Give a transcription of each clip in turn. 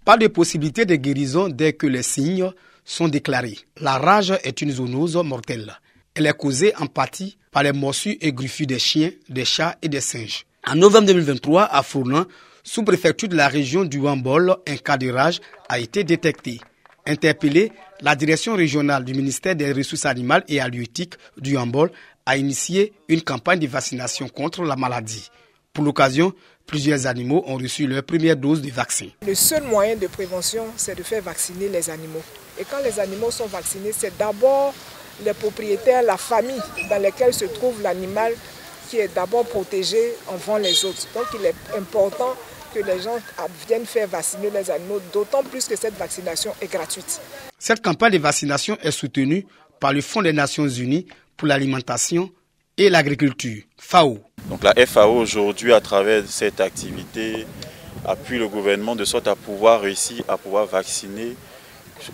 Pas de possibilité de guérison dès que les signes sont déclarés. La rage est une zoonose mortelle. Elle est causée en partie par les morsures et griffures des chiens, des chats et des singes. En novembre 2023, à Froulans, sous-préfecture de la région du Ouambol, un cas de rage a été détecté. Interpellé, la direction régionale du ministère des Ressources animales et halieutiques du Ouambol a initié une campagne de vaccination contre la maladie. Pour l'occasion, plusieurs animaux ont reçu leur première dose de vaccin. Le seul moyen de prévention, c'est de faire vacciner les animaux. Et quand les animaux sont vaccinés, c'est d'abord les propriétaires, la famille dans laquelle se trouve l'animal qui est d'abord protégé avant les autres. Donc il est important que les gens viennent faire vacciner les animaux, d'autant plus que cette vaccination est gratuite. Cette campagne de vaccination est soutenue par le Fonds des Nations Unies pour l'alimentation et l'agriculture, FAO. Donc la FAO aujourd'hui, à travers cette activité, appuie le gouvernement de sorte à pouvoir réussir à pouvoir vacciner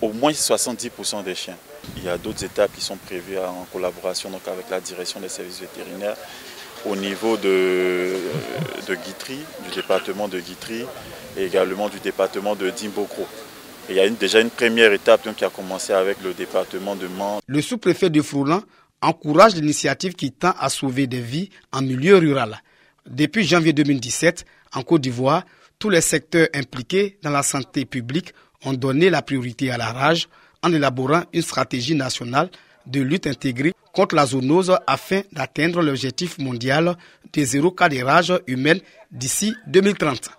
au moins 70% des chiens. Il y a d'autres étapes qui sont prévues en collaboration donc avec la direction des services vétérinaires au niveau de Guitry, du département de Guitry et également du département de Dimbokro. Il y a déjà une première étape donc, qui a commencé avec le département de Mans. Le sous-préfet de Froulans encourage l'initiative qui tend à sauver des vies en milieu rural. Depuis janvier 2017, en Côte d'Ivoire, tous les secteurs impliqués dans la santé publique ont donné la priorité à la rage en élaborant une stratégie nationale de lutte intégrée contre la zoonose afin d'atteindre l'objectif mondial de 0 cas de rage humaine d'ici 2030.